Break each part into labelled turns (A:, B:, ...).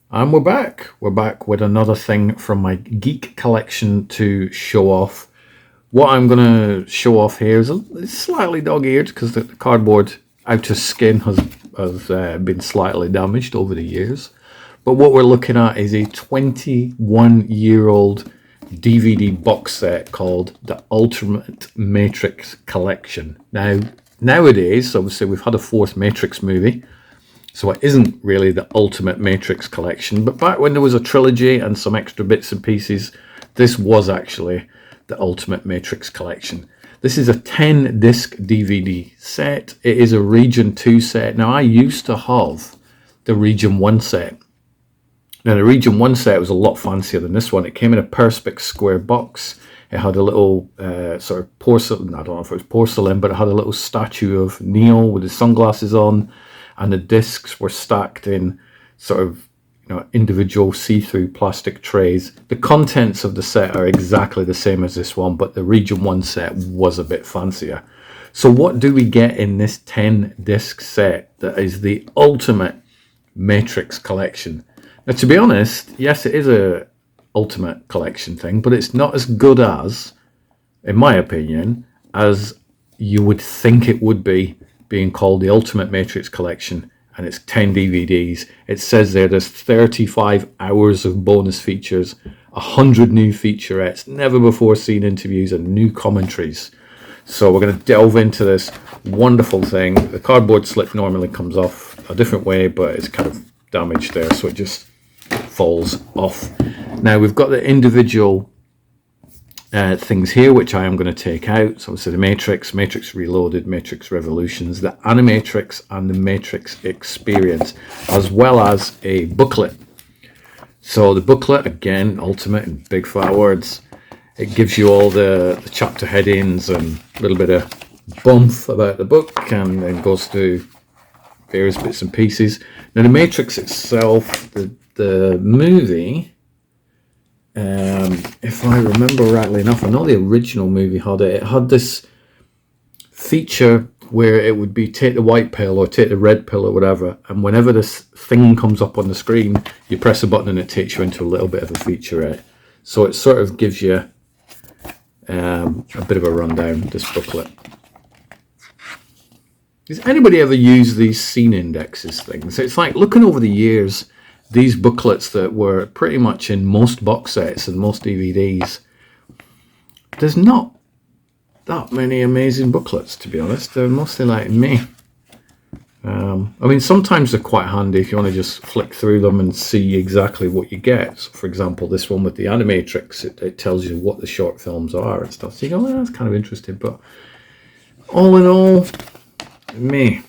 A: And we're back. We're back with another thing from my geek collection to show off. What I'm going to show off here is slightly dog-eared because the cardboard outer skin has been slightly damaged over the years. But what we're looking at is a 21-year-old DVD box set called the Ultimate Matrix Collection. Now, nowadays, obviously, we've had a fourth Matrix movie. So it isn't really the Ultimate Matrix Collection, but back when there was a trilogy and some extra bits and pieces, this was actually the Ultimate Matrix Collection. This is a 10-disc DVD set. It is a Region 2 set. Now, I used to have the Region 1 set. Now, the Region 1 set was a lot fancier than this one. It came in a Perspex square box. It had a little sort of porcelain, I don't know if it was porcelain, but it had a little statue of Neo with his sunglasses on. And the discs were stacked in sort of, individual see-through plastic trays. The contents of the set are exactly the same as this one, but the Region 1 set was a bit fancier. So what do we get in this 10-disc set that is the Ultimate Matrix Collection? Now, to be honest, yes, it is a Ultimate Collection thing, but it's not as good as, in my opinion, as you would think it would be, being called the Ultimate Matrix Collection, and it's 10 DVDs. It says there's 35 hours of bonus features, 100 new featurettes, never before seen interviews, and new commentaries. So we're going to delve into this wonderful thing. The cardboard slip normally comes off a different way, but it's kind of damaged there, so it just falls off. Now we've got the individual things here, which I am going to take out. So obviously the Matrix, Matrix Reloaded, Matrix Revolutions, the Animatrix, and the Matrix Experience, as well as a booklet. So the booklet, again, Ultimate in big fat words. It gives you all the chapter headings and a little bit of bump about the book, and then goes through various bits and pieces. Now the Matrix itself, the movie, if I remember rightly enough, I know the original movie had it. It had this feature where it would be take the white pill or take the red pill or whatever, and whenever this thing comes up on the screen, you press a button and it takes you into a little bit of a featurette. So it sort of gives you a bit of a rundown, this booklet. Does anybody ever use these scene indexes things? It's like looking over the years, these booklets that were pretty much in most box sets and most DVDs. There's not that many amazing booklets, to be honest. They're mostly like me. I mean, sometimes they're quite handy if you want to just flick through them and see exactly what you get. So, for example, this one with the Animatrix, it tells you what the short films are and stuff. So you go, well, that's kind of interesting. But all in all, me.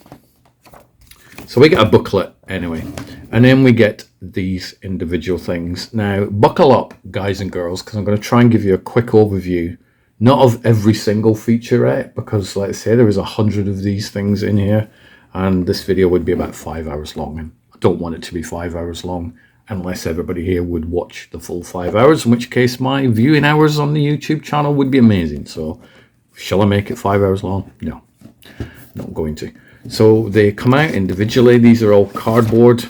A: So we get a booklet anyway, and then we get these individual things. Now, buckle up, guys and girls, because I'm going to try and give you a quick overview, not of every single featurette, because like I say, there is 100 of these things in here, and this video would be about 5 hours long, and I don't want it to be 5 hours long unless everybody here would watch the full 5 hours, in which case my viewing hours on the YouTube channel would be amazing. So shall I make it 5 hours long? No, not going to. So they come out individually. These are all cardboard.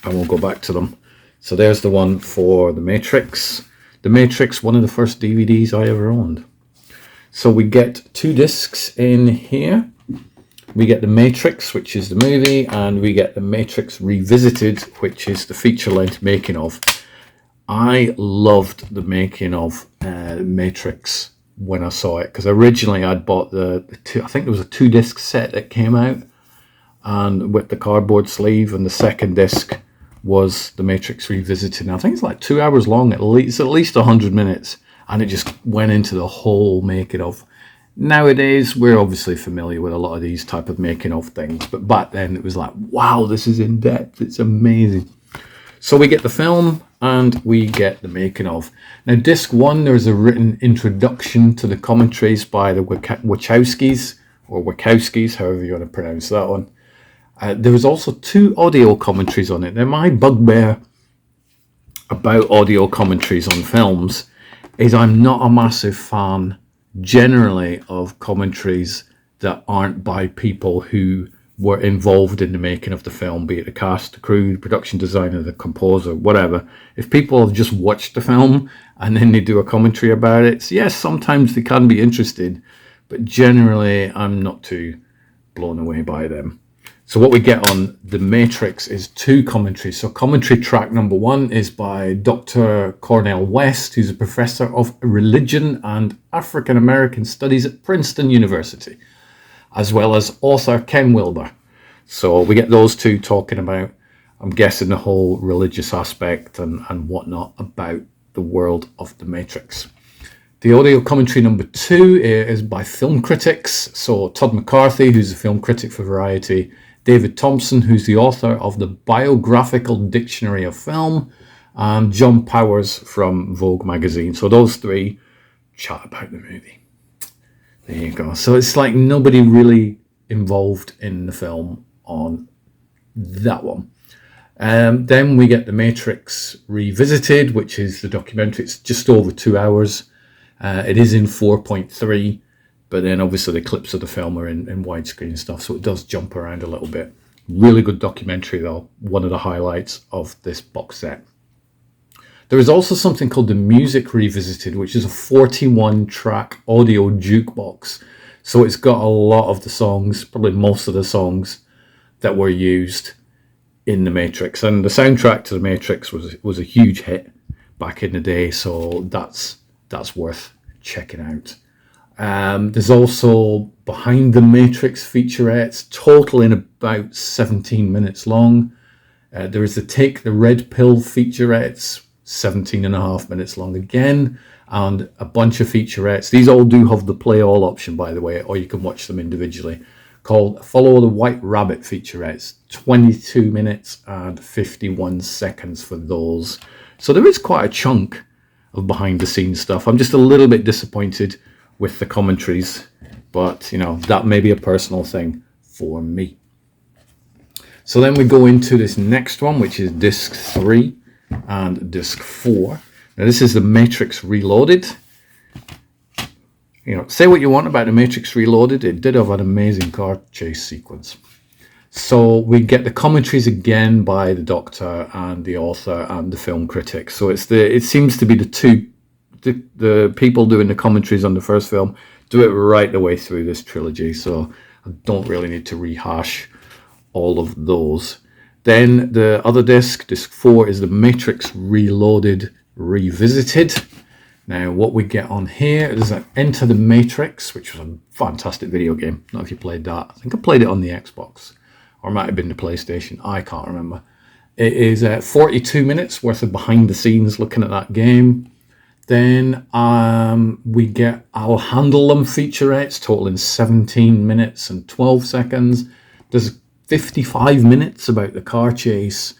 A: I won't go back to them. So there's the one for the Matrix. The Matrix, one of the first DVDs I ever owned. So we get 2 discs in here. We get the Matrix, which is the movie, and we get the Matrix Revisited, which is the feature-length making of. I loved the making of Matrix when I saw it, because originally I'd bought the two, I think there was a 2-disc set that came out, and with the cardboard sleeve, and the second disc was the Matrix Revisited. And I think it's like 2 hours long, at least 100 minutes, and it just went into the whole making of. Nowadays we're obviously familiar with a lot of these type of making of things, but back then it was like, wow, this is in depth, it's amazing. So we get the film and we get the making of. Now, disc 1, there's a written introduction to the commentaries by the Wachowskis, or Wachowskis, however you want to pronounce that one. There was also 2 audio commentaries on it. Now, my bugbear about audio commentaries on films is I'm not a massive fan generally of commentaries that aren't by people who were involved in the making of the film, be it the cast, the crew, the production designer, the composer, whatever. If people have just watched the film and then they do a commentary about it, so yes, sometimes they can be interested, but generally I'm not too blown away by them. So what we get on The Matrix is 2 commentaries. So commentary track number 1 is by Dr. Cornel West, who's a professor of religion and African American studies at Princeton University, as well as author Ken Wilber. So we get those 2 talking about, I'm guessing, the whole religious aspect and whatnot about the world of The Matrix. The audio commentary number 2 is by film critics. So Todd McCarthy, who's a film critic for Variety, David Thompson, who's the author of the Biographical Dictionary of Film, and John Powers from Vogue magazine. So those 3 chat about the movie. There you go. So it's like nobody really involved in the film on that one. Then we get The Matrix Revisited, which is the documentary. It's just over 2 hours. It is in 4.3, but then obviously the clips of the film are in widescreen stuff, so it does jump around a little bit. Really good documentary, though. One of the highlights of this box set. There is also something called The Music Revisited, which is a 41-track audio jukebox. So it's got a lot of the songs, probably most of the songs that were used in The Matrix. And the soundtrack to The Matrix was a huge hit back in the day, so that's worth checking out. There's also Behind the Matrix featurettes, totaling about 17 minutes long. There is the Take the Red Pill featurettes, 17 and a half minutes long again, and a bunch of featurettes. These all do have the play all option, by the way, or you can watch them individually, called Follow the White Rabbit featurettes, 22 minutes and 51 seconds for those. So there is quite a chunk of behind the scenes stuff. I'm just a little bit disappointed with the commentaries, but you know, that may be a personal thing for me. So then we go into this next one, which is disc 3 and disc 4. Now this is The Matrix Reloaded. You know, say what you want about The Matrix Reloaded, it did have an amazing car chase sequence. So we get the commentaries again by the Doctor and the author and the film critic. So it seems to be the people doing the commentaries on the first film do it right the way through this trilogy. So I don't really need to rehash all of those. Then the other disc 4, is The Matrix Reloaded Revisited. Now what we get on here is an Enter the Matrix, which was a fantastic video game. Not if you played that. I think I played it on the Xbox, or it might have been the PlayStation. I can't remember. It is 42 minutes worth of behind the scenes looking at that game. Then we get I'll Handle Them featurettes, totaling 17 minutes and 12 seconds. There's 55 minutes about the car chase,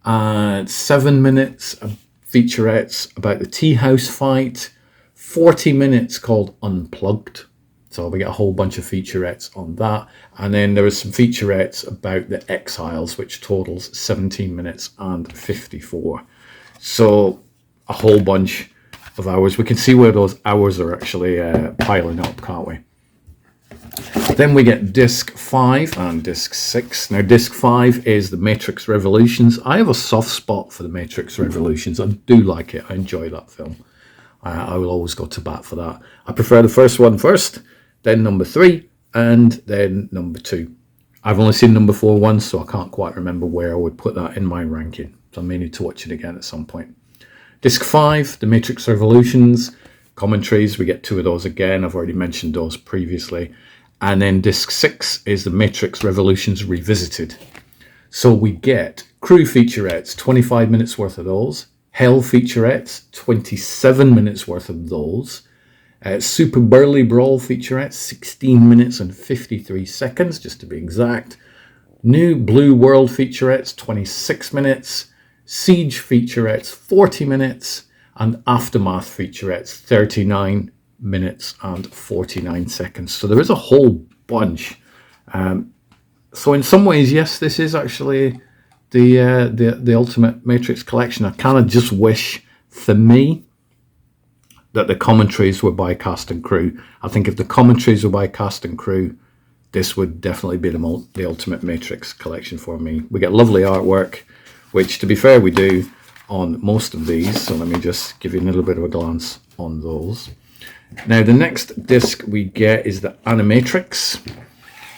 A: and 7 minutes of featurettes about the tea house fight, 40 minutes called Unplugged. So we get a whole bunch of featurettes on that. And then there is some featurettes about the Exiles, which totals 17 minutes and 54. So a whole bunch of hours. We can see where those hours are actually piling up, can't we? Then we get disc 5 and disc 6. Now disc 5 is The Matrix Revolutions. I have a soft spot for The Matrix Revolutions. I do like it. I enjoy that film. I will always go to bat for that. I prefer the first one first, then number 3, and then number 2. I've only seen number 4 once, so I can't quite remember where I would put that in my ranking. So I may need to watch it again at some point. Disc 5, The Matrix Revolutions. Commentaries, we get 2 of those again. I've already mentioned those previously. And then disc 6 is The Matrix Revolutions Revisited. So we get crew featurettes, 25 minutes worth of those. Hell featurettes, 27 minutes worth of those. Super Burly Brawl featurettes, 16 minutes and 53 seconds, just to be exact. New Blue World featurettes, 26 minutes. Siege featurettes, 40 minutes. And Aftermath featurettes, 39 minutes and 49 seconds. So there is a whole bunch. So in some ways, yes, this is actually the Ultimate Matrix Collection. I kind of just wish, for me, that the commentaries were by cast and crew. I think if the commentaries were by cast and crew, this would definitely be the ultimate Matrix collection for me. We get lovely artwork, which, to be fair, we do on most of these. So let me just give you a little bit of a glance on those. Now, the next disc we get is the Animatrix,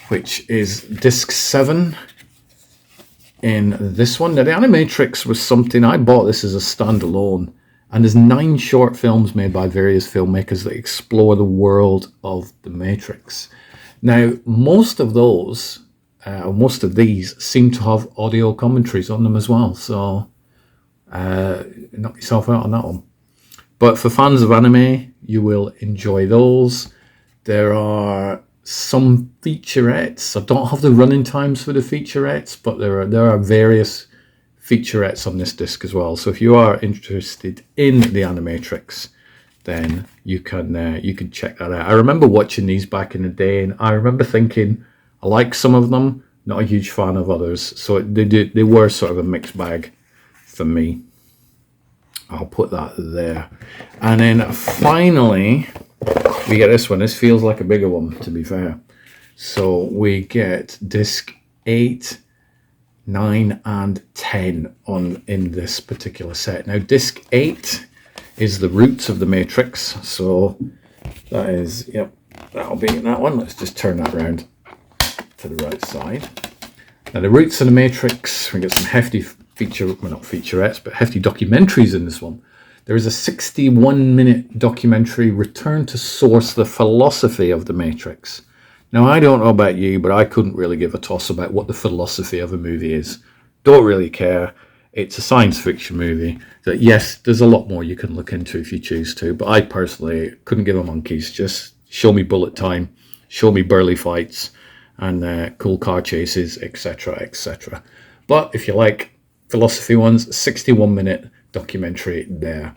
A: which is disc 7 in this one. Now, the Animatrix was something I bought this as a standalone, and there's 9 short films made by various filmmakers that explore the world of the Matrix. Now, most of those, most of these, seem to have audio commentaries on them as well. So, knock yourself out on that one. But for fans of anime, you will enjoy those. There are some featurettes. I don't have the running times for the featurettes, but there are various featurettes on this disc as well. So if you are interested in the Animatrix, then you can check that out. I remember watching these back in the day, and I remember thinking I like some of them, not a huge fan of others. So they were sort of a mixed bag for me. I'll put that there. And then finally, we get this one. This feels like a bigger one, to be fair. So we get disc 8, 9, and 10 in this particular set. Now, disc 8 is the roots of the Matrix. So that is, yep, that'll be that one. Let's just turn that around to the right side. Now, the roots of the Matrix, we get some hefty not featurettes, but hefty documentaries in this one. There is a 61-minute documentary, Return to Source, the Philosophy of the Matrix. Now, I don't know about you, but I couldn't really give a toss about what the philosophy of a movie is. Don't really care. It's a science fiction movie that, yes, there's a lot more you can look into if you choose to, but I personally couldn't give a monkeys. Just show me bullet time, show me burly fights, and cool car chases, etc., etc. But if you like philosophy ones, 61-minute documentary there.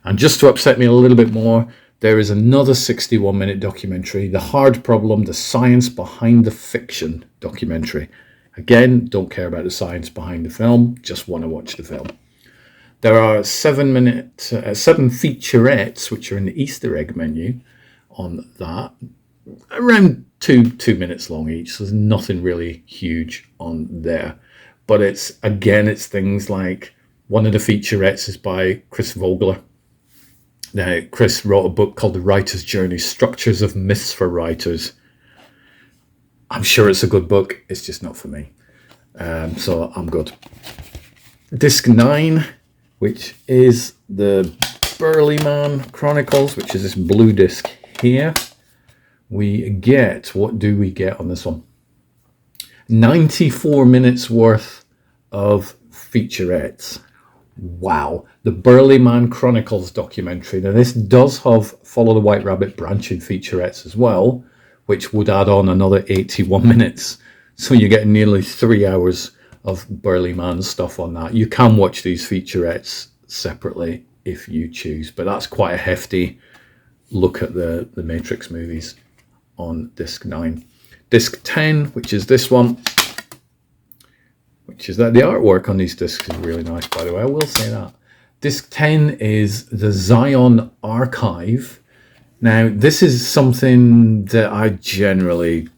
A: And just to upset me a little bit more, there is another 61-minute documentary, The Hard Problem, the Science Behind the Fiction documentary. Again, don't care about the science behind the film, just want to watch the film. There are 7 featurettes, which are in the Easter egg menu on that, around two minutes long each, so there's nothing really huge on there. But it's things like, one of the featurettes is by Chris Vogler. Now, Chris wrote a book called The Writer's Journey, Structures of Myths for Writers. I'm sure it's a good book. It's just not for me. So I'm good. Disc 9, which is the Burly Man Chronicles, which is this blue disc here. What do we get on this one? 94 minutes worth of featurettes. Wow. The Burly Man Chronicles documentary. Now, this does have Follow the White Rabbit branching featurettes as well, which would add on another 81 minutes. So you get nearly 3 hours of Burly Man stuff on that. You can watch these featurettes separately if you choose, but that's quite a hefty look at the Matrix movies on disc 9. Disc 10, which is this one, which is that the artwork on these discs is really nice, by the way, I will say that. Disc 10 is the Zion Archive. Now, this is something that I generally,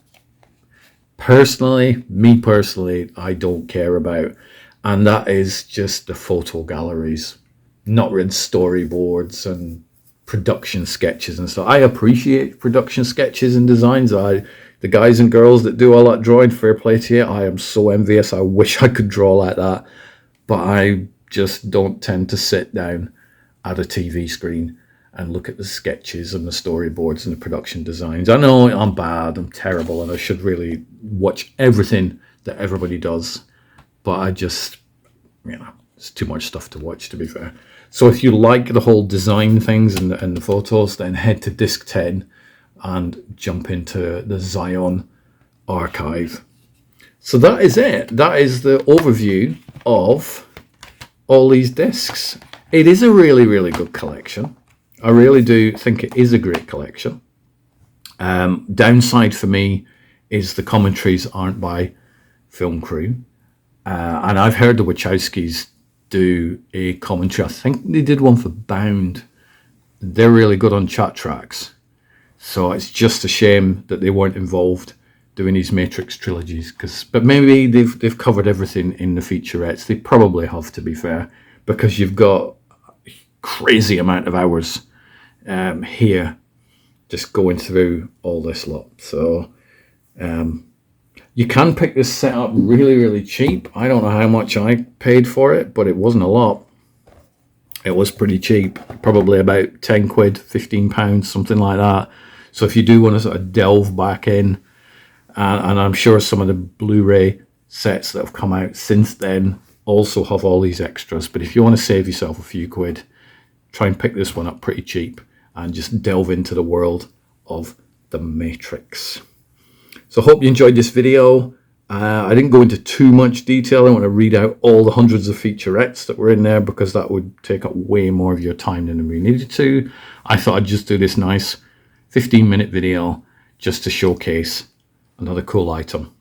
A: me personally, I don't care about. And that is just the photo galleries, not written storyboards and production sketches and stuff. I appreciate production sketches and designs. The guys and girls that do all that drawing, fair play to you. I am so envious. I wish I could draw like that. But I just don't tend to sit down at a TV screen and look at the sketches and the storyboards and the production designs. I know I'm bad, I'm terrible, and I should really watch everything that everybody does. But I just, it's too much stuff to watch, to be fair. So if you like the whole design things and the photos, then head to disc 10 and jump into the Zion Archive. So that is it. That is the overview of all these discs. It is a really, really good collection. I really do think it is a great collection. Downside for me is the commentaries aren't by film crew. And I've heard the Wachowskis do a commentary. I think they did one for Bound. They're really good on chat tracks. So it's just a shame that they weren't involved doing these Matrix trilogies, but maybe they've covered everything in the featurettes. They probably have, to be fair, because you've got a crazy amount of hours here just going through all this lot. So you can pick this set up really, really cheap. I don't know how much I paid for it, but it wasn't a lot. It was pretty cheap, probably about 10 quid, 15 pounds, something like that. So if you do want to sort of delve back in, and I'm sure some of the Blu-ray sets that have come out since then also have all these extras. But if you want to save yourself a few quid, try and pick this one up pretty cheap and just delve into the world of the Matrix. So I hope you enjoyed this video. I didn't go into too much detail. I don't want to read out all the hundreds of featurettes that were in there because that would take up way more of your time than we needed to. I thought I'd just do this nice 15-minute video just to showcase another cool item.